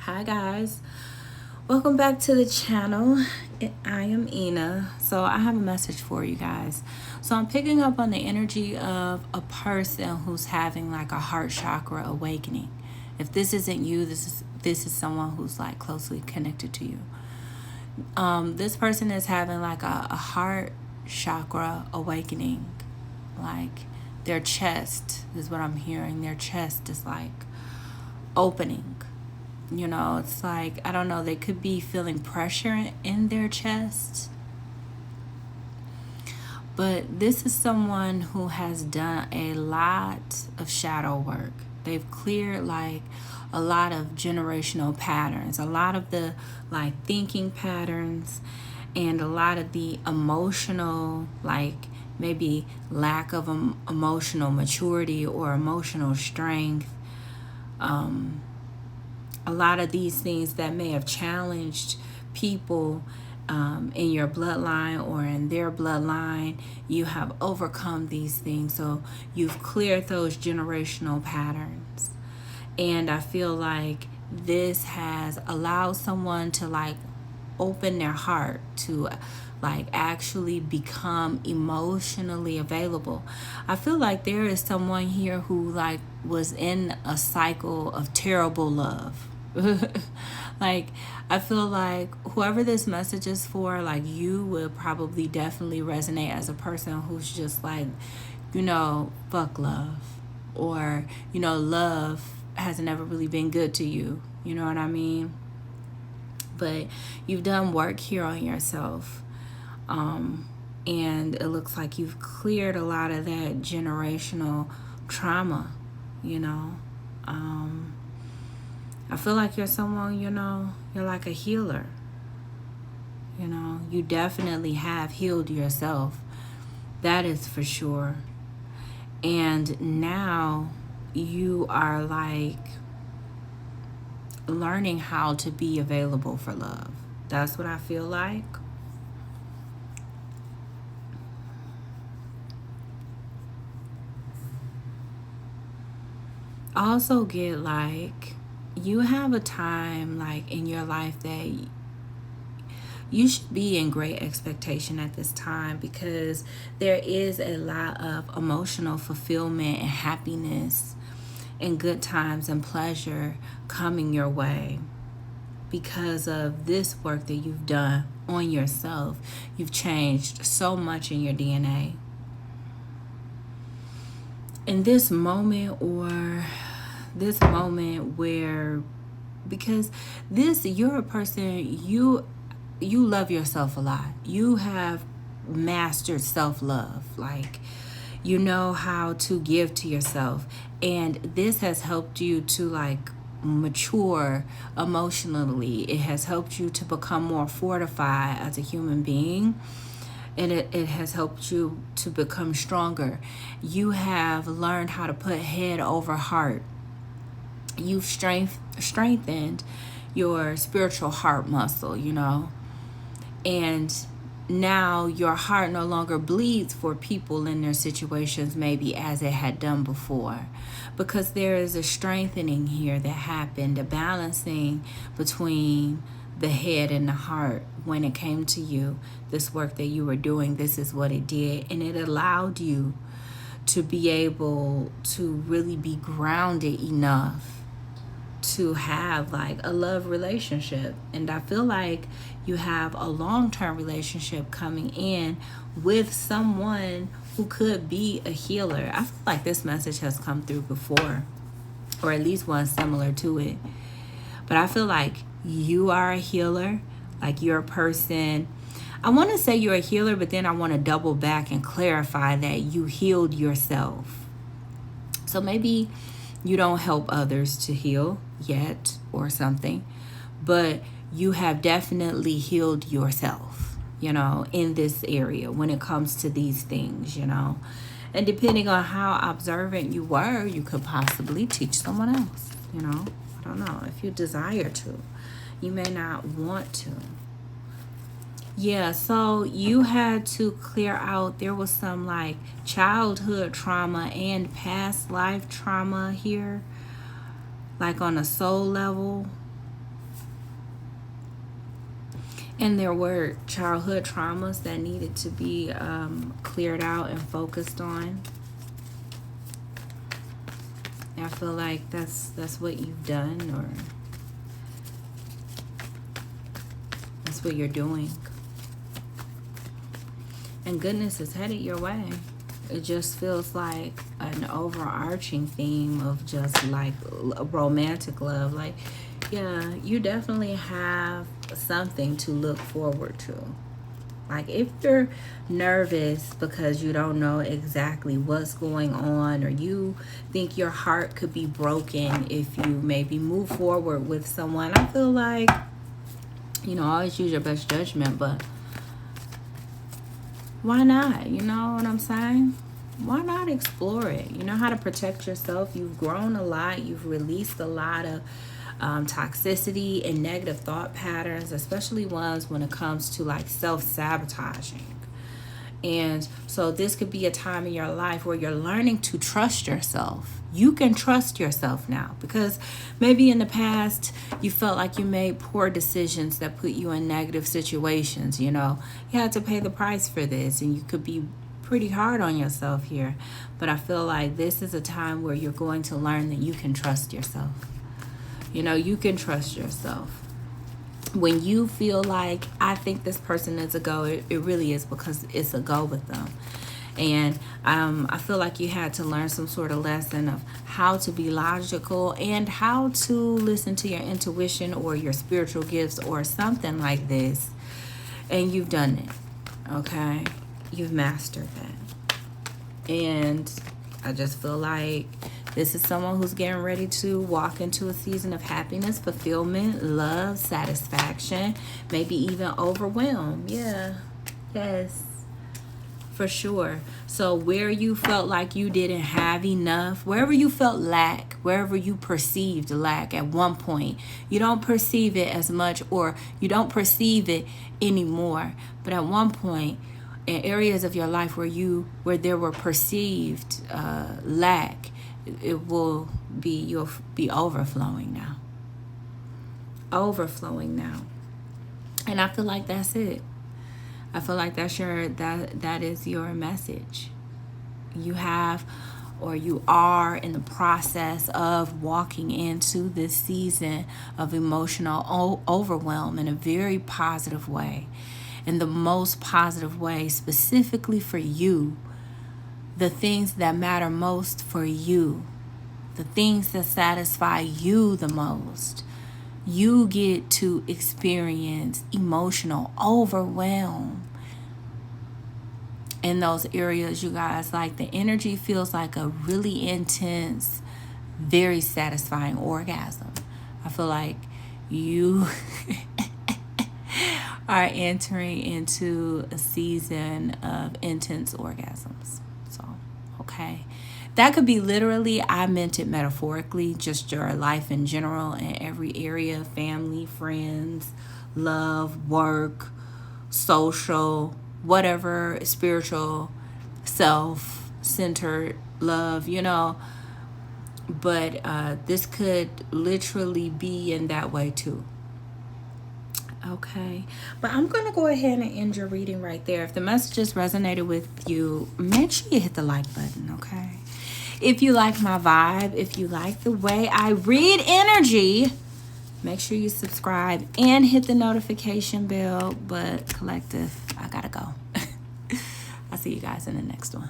Hi guys, welcome back to the channel. I am Ina. So I have a message for you guys. So I'm picking up on the energy of a person who's having like a heart chakra awakening. If this isn't you, this is someone who's like closely connected to you. This person is having like a heart chakra awakening. Like their chest is what I'm hearing. Their chest is like opening. It's like, I don't know, they could be feeling pressure in their chest. But this is someone who has done a lot of shadow work. They've cleared like a lot of generational patterns, a lot of the like thinking patterns, and a lot of the emotional, like maybe lack of emotional maturity or emotional strength. A lot of these things that may have challenged people in your bloodline or in their bloodline, you have overcome these things. So you've cleared those generational patterns. And I feel like this has allowed someone to like open their heart to like actually become emotionally available. I feel like there is someone here who like was in a cycle of terrible love. Like I feel like whoever this message is for, like you would probably definitely resonate as a person who's just like, fuck love, or love hasn't ever really been good to you, you know what I mean? But you've done work here on yourself, and it looks like you've cleared a lot of that generational trauma. I feel like you're someone, you're like a healer. You definitely have healed yourself. That is for sure. And now you are like learning how to be available for love. That's what I feel like. I also get like you have a time like in your life that you should be in great expectation at this time, because there is a lot of emotional fulfillment and happiness and good times and pleasure coming your way because of this work that you've done on yourself. You've changed so much in your DNA. In this moment where, because you're a person, you love yourself a lot. You have mastered self-love. Like you know how to give to yourself, and this has helped you to like mature emotionally. It has helped you to become more fortified as a human being, and it has helped you to become stronger. You have learned how to put head over heart. You've strengthened your spiritual heart muscle, and now your heart no longer bleeds for people in their situations maybe as it had done before, because there is a strengthening here that happened, a balancing between the head and the heart. When it came to you, this work that you were doing, this is what it did, and it allowed you to be able to really be grounded enough to have like a love relationship. And I feel like you have a long-term relationship coming in with someone who could be a healer. I feel like this message has come through before, or at least one similar to it. But I feel like you are a healer. Like you're a person, I want to say you're a healer, but then I want to double back and clarify that you healed yourself. So maybe you don't help others to heal yet or something, but you have definitely healed yourself, in this area when it comes to these things, And depending on how observant you were, you could possibly teach someone else, I don't know, if you desire to. You may not want to. Yeah, so you had to clear out, there was some like childhood trauma and past life trauma here, like on a soul level. And there were childhood traumas that needed to be cleared out and focused on. I feel like that's what you've done, or that's what you're doing. And goodness is headed your way. It just feels like an overarching theme of just like romantic love. Like, yeah, you definitely have something to look forward to. Like, if you're nervous because you don't know exactly what's going on, or you think your heart could be broken if you maybe move forward with someone, I feel like, always use your best judgment, but why not? You know what I'm saying? Why not explore it? You know how to protect yourself. You've grown a lot. You've released a lot of toxicity and negative thought patterns, especially ones when it comes to like self-sabotaging. And so this could be a time in your life where you're learning to trust yourself. You can trust yourself now, because maybe in the past you felt like you made poor decisions that put you in negative situations. You had to pay the price for this, and you could be pretty hard on yourself here. But I feel like this is a time where you're going to learn that you can trust yourself. You can trust yourself. When you feel like, I think this person is a go, it really is because it's a go with them. And I feel like you had to learn some sort of lesson of how to be logical and how to listen to your intuition or your spiritual gifts or something like this. And you've done it, okay? You've mastered that. And I just feel like this is someone who's getting ready to walk into a season of happiness, fulfillment, love, satisfaction, maybe even overwhelm. Yeah, yes, for sure. So where you felt like you didn't have enough, wherever you felt lack, wherever you perceived lack at one point, you don't perceive it as much, or you don't perceive it anymore. But at one point, in areas of your life where there were perceived lack, you'll be overflowing now. Overflowing now. And I feel like that's it. I feel like that is your message. You have, or you are in the process of walking into this season of emotional overwhelm in a very positive way. In the most positive way, specifically for you. The things that matter most for you, the things that satisfy you the most, you get to experience emotional overwhelm in those areas, you guys. Like, the energy feels like a really intense, very satisfying orgasm. I feel like you are entering into a season of intense orgasms. Okay, that could be literally, I meant it metaphorically, just your life in general, in every area: family, friends, love, work, social, whatever, spiritual, self-centered love, but this could literally be in that way too. Okay, but I'm going to go ahead and end your reading right there. If the messages resonated with you, make sure you hit the like button, okay? If you like my vibe, if you like the way I read energy, make sure you subscribe and hit the notification bell. But collective, I gotta go. I'll see you guys in the next one.